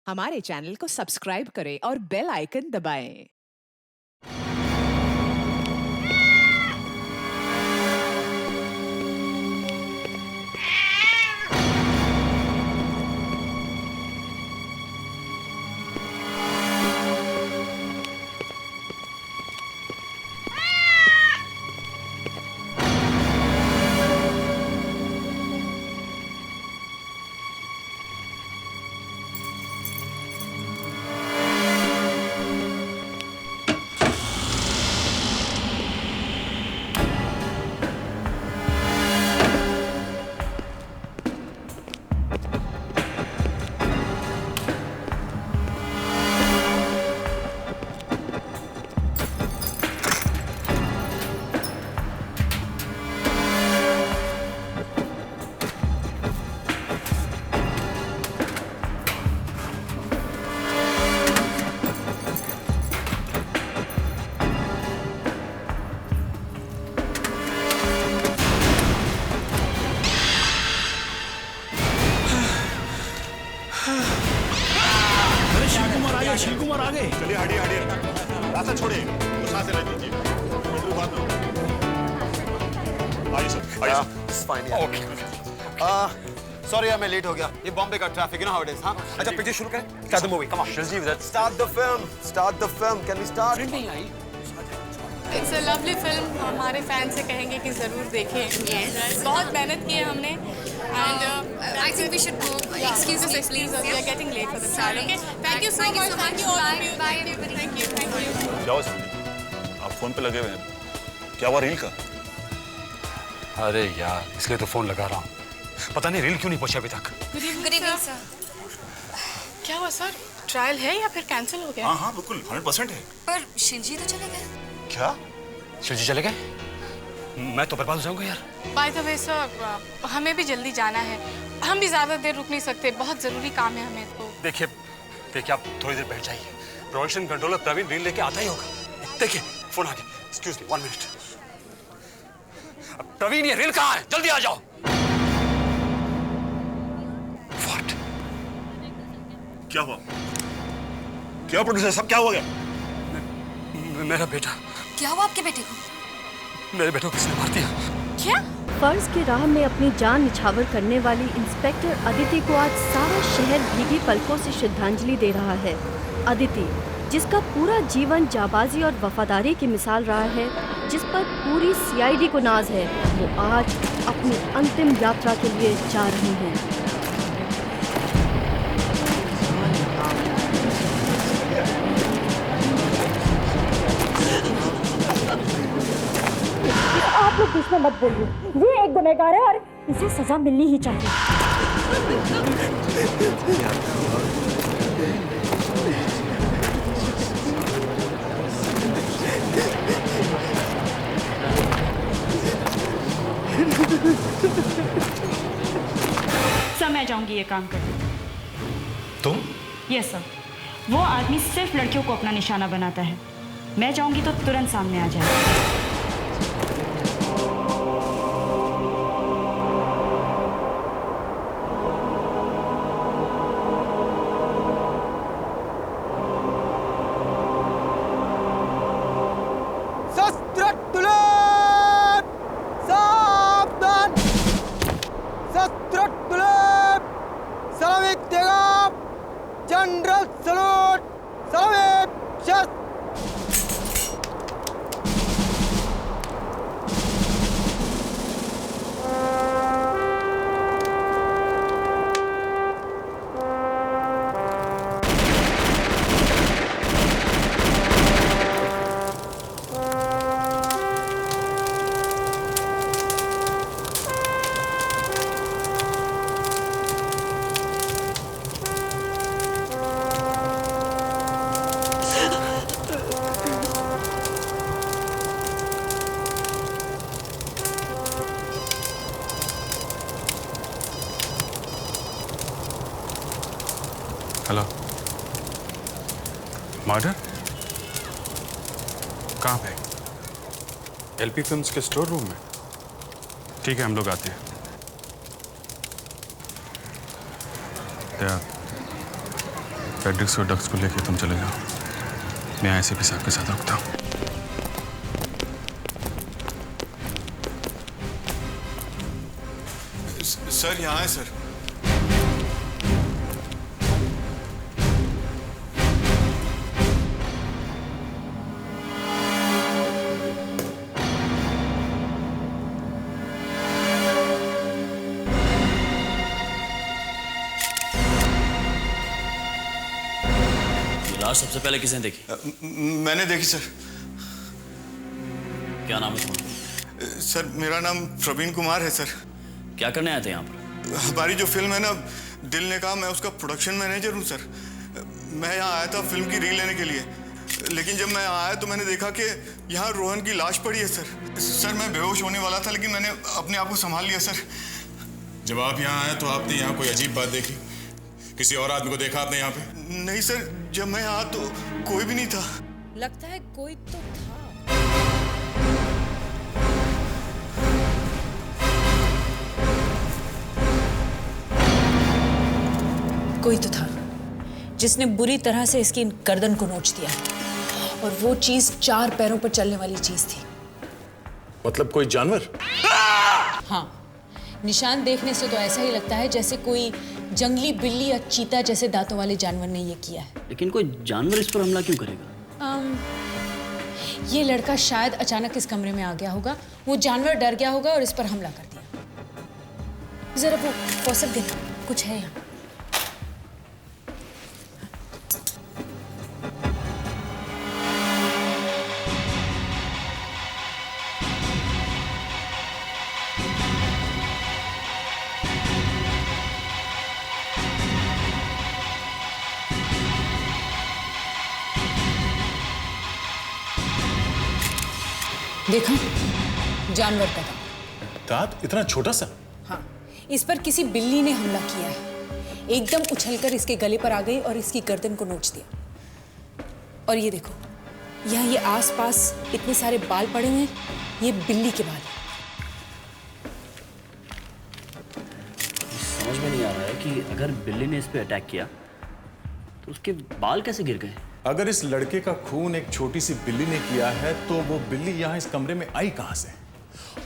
हमारे चैनल को सब्सक्राइब करें और बेल आइकन दबाएं। शिव कुमार आ गए। चलिए हटिए हटिए, रास्ता छोड़िए, तो सांसें ले लीजिए। इंटरव्यू बाद में आइए सर, आइए It's fine, yeah. Okay. Sorry यार मैं लेट हो गया। ये बॉम्बे का traffic, you know how it is, हाँ? अच्छा पिक्चर शुरू करें? Start the movie, come on. Start the film. Start the film. Can we start? It's a lovely film. हमारे फैन से कहेंगे कि ज़रूर देखें। बहुत मेहनत की है हमने and I think we should go. Excuse me, please. we are getting late for the start. Sorry. Okay, thank you so Thank you much. so Thank much. you all of Bye. you. Bye, Thank you. everybody. Thank you. Thank you. जाओ समझे, आप phone पे लगे हुए हैं। क्या हुआ reel का? अरे यार, इसलिए तो फोन लगा रहा हूँ। पता नहीं रील क्यों नहीं पहुंची अभी तक। Good evening, Good evening, sir. sir. क्या हुआ सर? ट्रायल है या फिर कैंसिल हो गया? हाँ हाँ बिल्कुल 100% है। पर शिवजी तो चले गए। क्या? शिवजी चले गए? मैं तो बर्बाद हो जाऊंगा यार। बाय द वे सर, हमें भी जल्दी जाना है। हम भी ज़्यादा देर रुक नहीं सकते, बहुत ज़रूरी काम है हमें तो। देखिए आप थोड़ी देर बैठ जाइए। प्रोडक्शन कंट्रोलर प्रवीण रील लेके आता ही होगा। देखिए फोन आ गया। Excuse me 1 minute. प्रवीण ये रील कहाँ है? जल्दी आ जाओ। What? क्या हुआ? क्या प्रोड्यूसर सब क्या हो गया? मेरा बेटा, क्या हुआ आपके बेटे को? मेरे बेटे को किसने मार दिया? क्या? फर्ज की राह में अपनी जान निछावर करने वाली इंस्पेक्टर अदिति को आज सारा शहर भीगी पलकों से श्रद्धांजलि दे रहा है। अदिति, जिसका पूरा जीवन जाबाजी और वफादारी की मिसाल रहा है, जिस पर पूरी सीआईडी को नाज है, वो आज अपनी अंतिम यात्रा के लिए जा रही हैं। आप लोग बीच में मत बोलिए। ये एक गुनहगार है और इसे सजा मिलनी ही चाहिए। सर मैं जाऊंगी ये काम करने। तुम? Yes sir. वो आदमी सिर्फ लड़कियों को अपना निशाना बनाता है। मैं जाऊंगी तो तुरंत सामने आ जाएगा। जनरल सलूट, सलामी, शस्त्र। हेलो, मर्डर कहाँ पे? एलपी फिल्म्स के स्टोर रूम में। ठीक है, हम लोग आते हैं। फेड्रिक्स और डक्स को लेके तुम चले जाओ, मैं आईसीपी साहब के साथ रुकता हूँ। सर यहाँ है सर। लाश सबसे पहले किसने देखी? मैंने देखी सर। क्या नाम है तुम्हारा? सर मेरा नाम प्रवीण कुमार है सर। क्या करने आए थे यहाँ पर? हमारी जो फिल्म है ना, दिल ने कहा, मैं उसका प्रोडक्शन मैनेजर हूँ सर। मैं यहाँ आया था फिल्म की रील लेने के लिए, लेकिन जब मैं आया तो मैंने देखा कि यहाँ रोहन की लाश पड़ी है सर। सर मैं बेहोश होने वाला था, लेकिन मैंने अपने आप को संभाल लिया सर। जब आप यहाँ आए तो आपने यहाँ कोई अजीब बात देखी? किसी और आदमी को देखा आपने यहाँ पे? नहीं सर, जब मैं आया तो कोई भी नहीं था। लगता है कोई तो था। कोई तो था जिसने बुरी तरह से इसकी गर्दन को नोच दिया, और वो चीज 4 पैरों पर चलने वाली चीज थी। मतलब कोई जानवर? हाँ, निशान देखने से तो ऐसा ही लगता है जैसे कोई जंगली बिल्ली या चीता जैसे दांतों वाले जानवर ने ये किया है। लेकिन कोई जानवर इस पर हमला क्यों करेगा? ये लड़का शायद अचानक इस कमरे में आ गया होगा, वो जानवर डर गया होगा और इस पर हमला कर दिया। जरा वो फौसत देना, कुछ है यहाँ। देखा, जानवर का दांत इतना छोटा सा? हाँ, इस पर किसी बिल्ली ने हमला किया है। एकदम उछलकर इसके गले पर आ गई और इसकी गर्दन को नोच दिया। और ये देखो, यहाँ ये आसपास इतने सारे बाल पड़े हुए हैं, ये बिल्ली के बाल हैं। समझ में नहीं आ रहा है कि अगर बिल्ली ने इस पे अटैक किया तो उसके बाल कैसे गिर गए? अगर इस लड़के का खून एक छोटी सी बिल्ली ने किया है तो वो बिल्ली यहाँ इस कमरे में आई कहां से?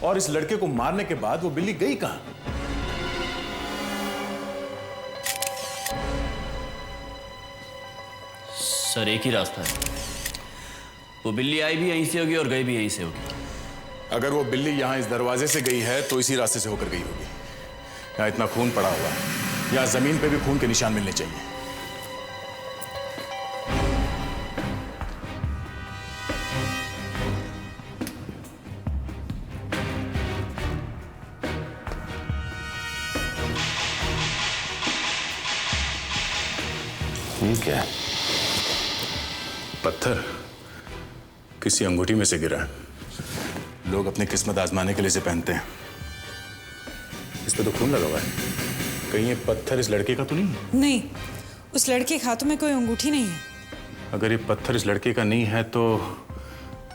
और इस लड़के को मारने के बाद वो बिल्ली गई कहां? सर एक ही रास्ता है, वो बिल्ली आई भी यहीं से होगी और गई भी यहीं से होगी। अगर वो बिल्ली यहाँ इस दरवाजे से गई है तो इसी रास्ते से होकर गई होगी। यहाँ इतना खून पड़ा हुआ है, यहाँ जमीन पे भी खून के निशान मिलने चाहिए। क्या है? पत्थर किसी अंगूठी में से गिरा है। लोग अपनी किस्मत आजमाने के लिए इसे पहनते हैं। इस पे तो खून लगा हुआ है। कहीं ये पत्थर इस लड़के का तो नहीं है? नहीं, उस लड़के के हाथों में कोई अंगूठी नहीं है। अगर ये पत्थर इस लड़के का नहीं है तो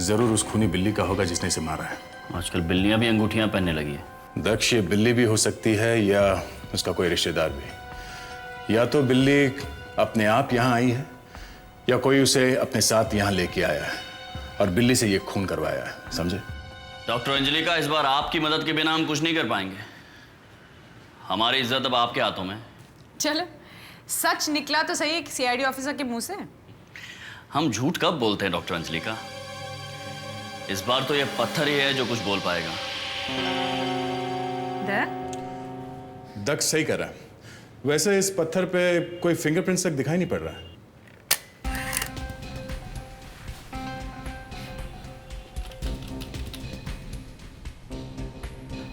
जरूर उस खूनी बिल्ली का होगा जिसने इसे मारा है। आजकल बिल्लियां भी अंगूठियां पहनने लगी है। दक्ष, ये बिल्ली भी हो सकती है या उसका कोई रिश्तेदार भी। या तो बिल्ली अपने आप यहाँ आई है या कोई उसे अपने साथ यहाँ लेके आया है और बिल्ली से ये खून करवाया है। समझे? डॉक्टर अंजलि का, इस बार आपकी मदद के बिना हम कुछ नहीं कर पाएंगे। हमारी इज्जत अब आपके हाथों में। चलो, सच निकला तो सही है सीआईडी ऑफिसर के मुंह से। हम झूठ कब बोलते हैं डॉक्टर अंजलि का? इस बार तो ये पत्थर ही है जो कुछ बोल पाएगा। दक्ष सही कर रहा है। वैसे इस पत्थर पे कोई फिंगरप्रिंट्स तक दिखाई नहीं पड़ रहा है।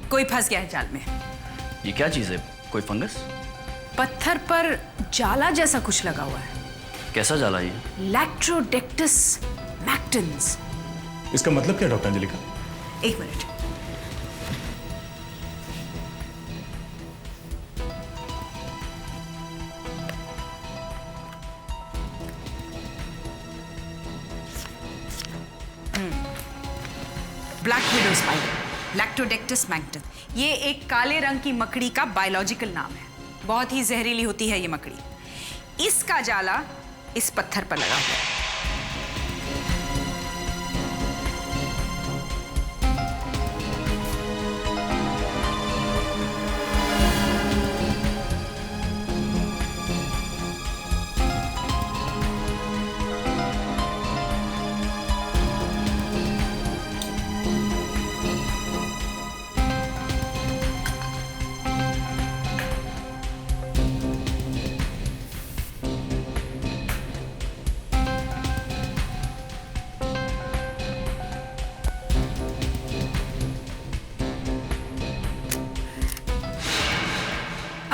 कोई फंस गया है जाल में। ये क्या चीज है? कोई फंगस? पत्थर पर जाला जैसा कुछ लगा हुआ है। कैसा जाला ये? लैक्ट्रोडेक्टस मैक्टेंस। इसका मतलब क्या डॉक्टर अंजलि का? एक minute. Black widow spider, Latrodectus mactans. ये एक काले रंग की मकड़ी का बायोलॉजिकल नाम है। बहुत ही जहरीली होती है ये मकड़ी। इसका जाला इस पत्थर पर लगा हुआ है।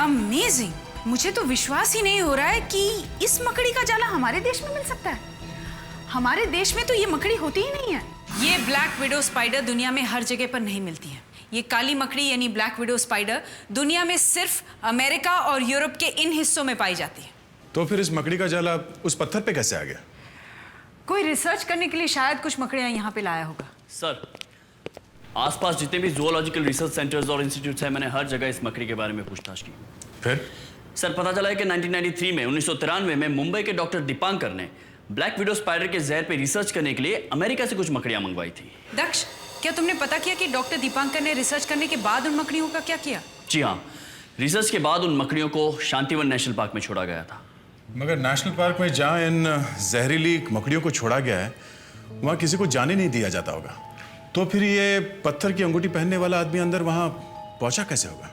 अमेजिंग! मुझे तो विश्वास ही नहीं हो रहा है कि इस मकड़ी का जाला हमारे देश में मिल सकता है। हमारे देश में तो ये मकड़ी होती ही नहीं है। ये ब्लैक विडो स्पाइडर दुनिया में हर जगह पर नहीं मिलती है। ये काली मकड़ी यानी ब्लैक विडो स्पाइडर दुनिया में सिर्फ अमेरिका और यूरोप के इन हिस्सों में पाई जाती है। तो फिर इस मकड़ी का जाला उस पत्थर पे कैसे आ गया? कोई रिसर्च करने के लिए शायद कुछ मकड़ियां यहाँ पे लाया होगा। सर, आसपास जितने भी जूलॉजिकल रिसर्च सेंटर्स और इंस्टीट्यूट्स हैं, मैंने हर जगह इस मकड़ी के बारे में पूछताछ की। फिर? सर, पता चला है कि 1993 में 1993 में मुंबई के डॉक्टर दीपांकर ने ब्लैक विडो स्पाइडर के जहर पे रिसर्च करने के लिए अमेरिका से कुछ मकड़ियां मंगवाई थी। दक्ष, क्या तुमने पता किया कि डॉक्टर दीपांकर ने रिसर्च करने के बाद उन मकड़ियों का क्या किया? जी हाँ, रिसर्च के बाद उन मकड़ियों को शांतिवन नेशनल पार्क में छोड़ा गया था। मगर नेशनल पार्क में जहाँ इन जहरीली मकड़ियों को छोड़ा गया है, वहाँ किसी को जाने नहीं दिया जाता होगा। तो फिर ये पत्थर की अंगूठी पहनने वाला आदमी अंदर वहाँ पहुँचा कैसे होगा?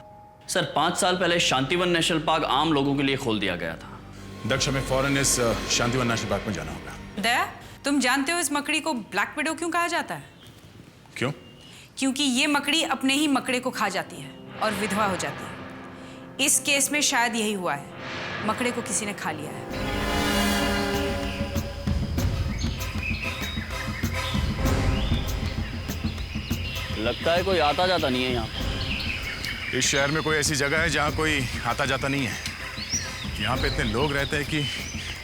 सर, 5 साल पहले शांतिवन नेशनल पार्क आम लोगों के लिए खोल दिया गया था। दक्ष, हमें फौरन इस शांतिवन नेशनल पार्क में जाना होगा। दया, तुम जानते हो इस मकड़ी को ब्लैक विडो क्यों कहा जाता है? क्यों? क्योंकि ये मकड़ी अपने ही मकड़े को खा जाती है और विधवा हो जाती है। इस केस में शायद यही हुआ है, मकड़े को किसी ने खा लिया है। लगता है कोई आता जाता नहीं है यहाँ। इस शहर में कोई ऐसी जगह है जहाँ कोई आता जाता नहीं है? यहाँ पे इतने लोग रहते हैं कि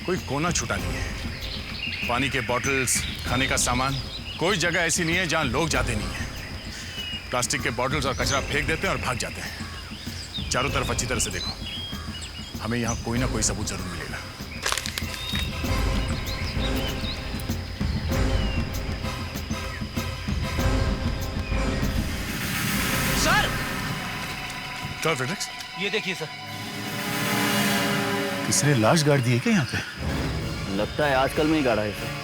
कोई कोना छूटा नहीं है। पानी के बॉटल्स, खाने का सामान, कोई जगह ऐसी नहीं है जहाँ लोग जाते नहीं हैं। प्लास्टिक के बॉटल्स और कचरा फेंक देते हैं और भाग जाते हैं। चारों तरफ अच्छी तरह से देखो, हमें यहाँ कोई ना कोई सबूत जरूर मिलेगा। सर! चल फ्रेडरिक्स, ये देखिए सर। किसने लाश गाड़ दी है क्या यहाँ पे? लगता है आजकल में ही गाड़ा है सर।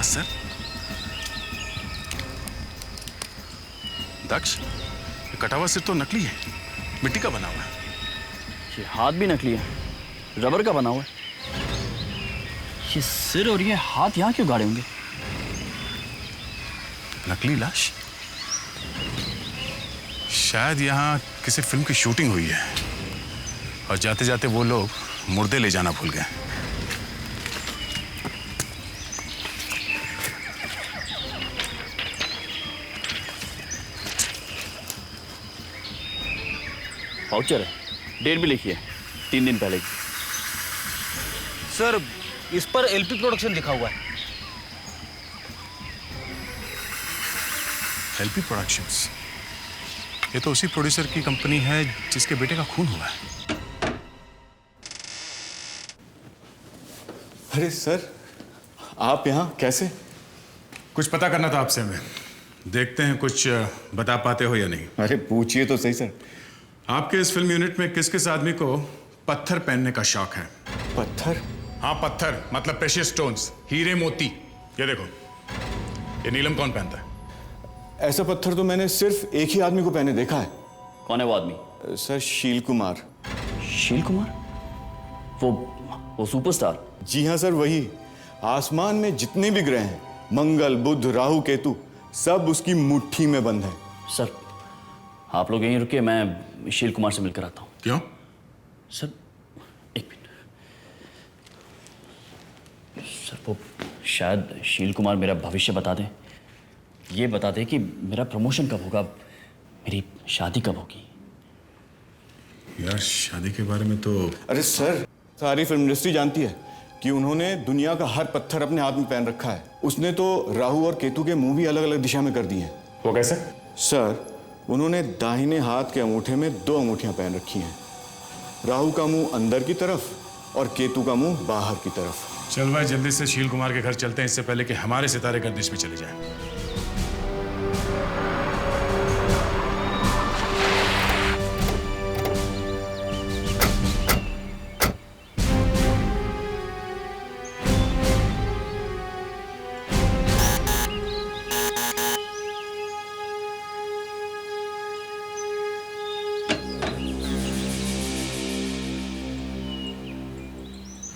सर, दक्ष, ये कटा हुआ सिर तो नकली है, मिट्टी का बना हुआ है। ये हाथ भी नकली है, रबर का बना हुआ है। ये सिर और ये हाथ यहाँ क्यों गाड़े होंगे? नकली लाश? शायद यहाँ किसी फिल्म की शूटिंग हुई है और जाते जाते वो लोग मुर्दे ले जाना भूल गए। वाउचर है, डेट भी लिखी है, 3 दिन पहले की। सर, इस पर एलपी प्रोडक्शन लिखा हुआ है। LP productions? ये तो उसी प्रोड्यूसर की कंपनी है जिसके बेटे का खून हुआ है। अरे सर, आप यहाँ कैसे? कुछ पता करना था आपसे हमें। देखते हैं कुछ बता पाते हो या नहीं। अरे पूछिए तो सही सर। आपके इस फिल्म यूनिट में किस किस आदमी को पत्थर पहनने का शौक है? पत्थर? हाँ, पत्थर मतलब प्रेशियस स्टोन्स, हीरे मोती। ये देखो, ये नीलम कौन पहनता है? ऐसा पत्थर तो मैंने सिर्फ एक ही आदमी को पहने देखा है। कौन है वो आदमी? सर, शील कुमार। शील कुमार? वो सुपरस्टार? जी हाँ सर, वही। आसमान में जितने भी ग्रह हैं, मंगल, बुध, राहु, केतु, सब उसकी मुट्ठी में बंद है। सर, आप लोग यहीं रुकिए, मैं शील कुमार से मिलकर आता हूँ। क्यों? सर एक मिनट। सर वो शायद शील कुमार मेरा भविष्य बता दें, ये बता दें कि मेरा प्रमोशन कब होगा, मेरी शादी कब होगी। यार शादी के बारे में तो अरे सर, सारी फिल्म इंडस्ट्री जानती है कि उन्होंने दुनिया का हर पत्थर अपने हाथ में पहन रखा है। उसने तो राहु और केतु के मुंह भी अलग अलग दिशा में कर दिए हैं। वो कैसे? सर, उन्होंने दाहिने हाथ के अंगूठे में 2 अंगूठियां पहन रखी हैं। राहु का मुंह अंदर की तरफ और केतु का मुंह बाहर की तरफ। चल भाई जल्दी से शील कुमार के घर चलते हैं, इससे पहले कि हमारे सितारे गर्दिश में चले जाएं।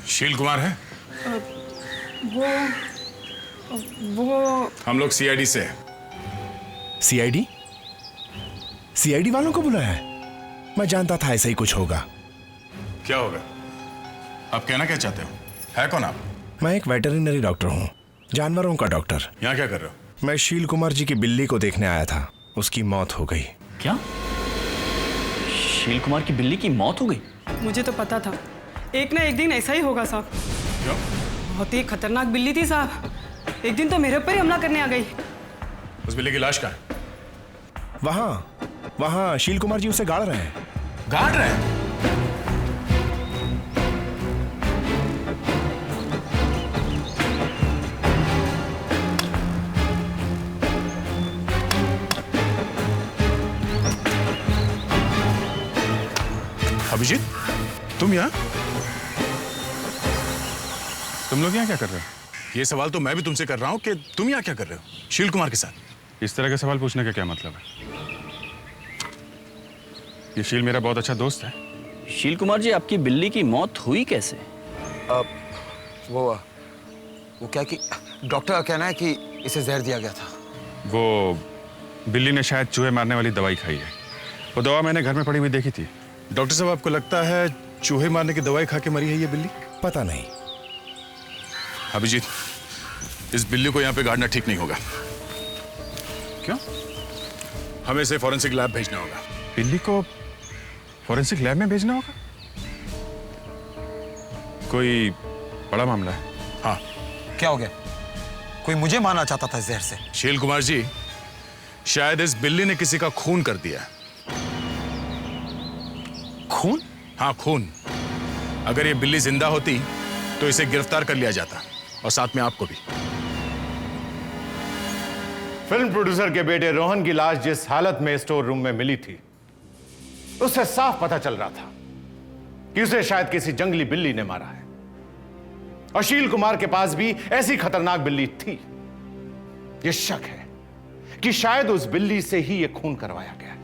शील कुमार है? वो हम लोग सीआईडी से हैं। सीआईडी? सीआईडी वालों को बुलाया है? मैं जानता था ऐसा ही कुछ होगा। क्या होगा? आप कहना क्या चाहते हो? है कौन आप? मैं एक वेटरिनरी डॉक्टर हूँ, जानवरों का डॉक्टर। यहाँ क्या कर रहे हो? मैं शील कुमार जी की बिल्ली को देखने आया था, उसकी मौत हो गई। क्या? शील कुमार की बिल्ली की मौत हो गई? मुझे तो पता था एक ना एक दिन ऐसा ही होगा साहब। क्यों? बहुत ही खतरनाक बिल्ली थी साहब, एक दिन तो मेरे ऊपर ही हमला करने आ गई। उस बिल्ली की लाश कहाँ है? वहाँ शील कुमार जी उसे गाड़ रहे हैं। गाड़ रहे हैं? अभिजीत, तुम यहाँ? तुम लोग यहाँ क्या कर रहे हो? ये सवाल तो मैं भी तुमसे कर रहा हूँ कि तुम यहाँ क्या कर रहे हो शील कुमार के साथ? इस तरह का सवाल पूछने का क्या मतलब है? ये शील मेरा बहुत अच्छा दोस्त है। शील कुमार जी, आपकी बिल्ली की मौत हुई कैसे? वो क्या कि डॉक्टर का कहना है कि इसे जहर दिया गया था। वो बिल्ली ने शायद चूहे मारने वाली दवाई खाई है। वो दवा मैंने घर में पड़ी हुई देखी थी। डॉक्टर साहब, आपको लगता है चूहे मारने की दवाई खा के मरी है ये बिल्ली? पता नहीं। अभिजीत, इस बिल्ली को यहाँ पे गाड़ना ठीक नहीं होगा। क्यों? हमें इसे फॉरेंसिक लैब भेजना होगा। बिल्ली को फॉरेंसिक लैब में भेजना होगा? कोई बड़ा मामला है? हाँ। क्या हो गया? कोई मुझे मारना चाहता था जहर से? शील कुमार जी, शायद इस बिल्ली ने किसी का खून कर दिया। खून? हाँ, खून। अगर ये बिल्ली जिंदा होती तो इसे गिरफ्तार कर लिया जाता, और साथ में आपको भी। फिल्म प्रोड्यूसर के बेटे रोहन की लाश जिस हालत में स्टोर रूम में मिली थी, उससे साफ पता चल रहा था कि उसे शायद किसी जंगली बिल्ली ने मारा है। और शील कुमार के पास भी ऐसी खतरनाक बिल्ली थी। यह शक है कि शायद उस बिल्ली से ही यह खून करवाया गया।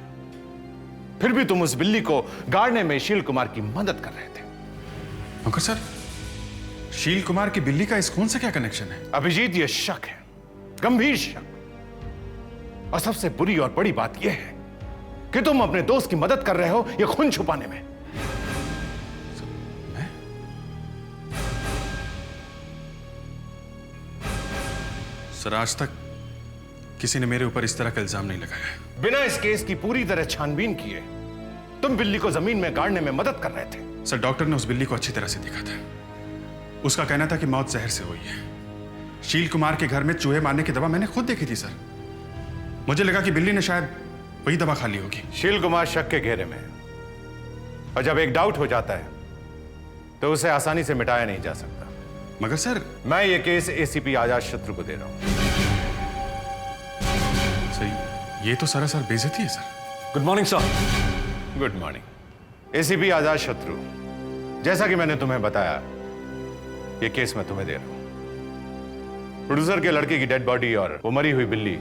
फिर भी तुम उस बिल्ली को गाड़ने में शील कुमार की मदद कर रहे थे। अंकल सर, शील कुमार की बिल्ली का इस खून से क्या कनेक्शन है? अभिजीत, यह शक है, गंभीर शक। और सबसे बुरी और बड़ी बात यह है कि तुम अपने दोस्त की मदद कर रहे हो यह खून छुपाने में। सर, आज तक किसी ने मेरे ऊपर इस तरह का इल्जाम नहीं लगाया। बिना इस केस की पूरी तरह छानबीन किए तुम बिल्ली को जमीन में गाड़ने में मदद कर रहे थे। सर, डॉक्टर ने उस बिल्ली को अच्छी तरह से देखा था। उसका कहना था कि मौत जहर से हुई है। शील कुमार के घर में चूहे मारने की दवा मैंने खुद देखी थी सर। मुझे लगा कि बिल्ली ने शायद वही दवा खा ली होगी। शील कुमार शक के घेरे में, और जब एक डाउट हो जाता है तो उसे आसानी से मिटाया नहीं जा सकता। मगर सर, मैं ये केस एसीपी आजाद शत्रु को दे रहा हूं। सही, ये तो सरासर बेइज्जती है sir. Good morning sir. Good morning. ACP Azad Shatru, जैसा कि मैंने तुम्हें बताया, ये केस मैं तुम्हें दे रहा हूं। प्रोड्यूसर के लड़के की डेड बॉडी और वो मरी हुई बिल्ली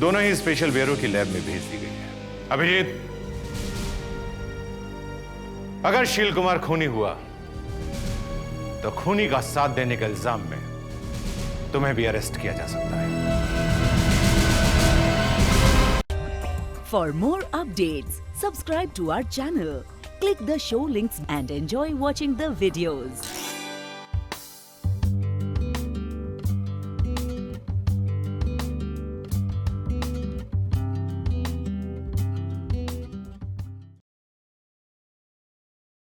दोनों ही स्पेशल ब्यूरो की लैब में भेज दी गई है। अभिजीत, अगर शील कुमार खूनी हुआ तो खूनी का साथ देने के इल्जाम में तुम्हें भी अरेस्ट किया जा सकता है। For more updates, subscribe to our channel, click the show links and enjoy watching the videos.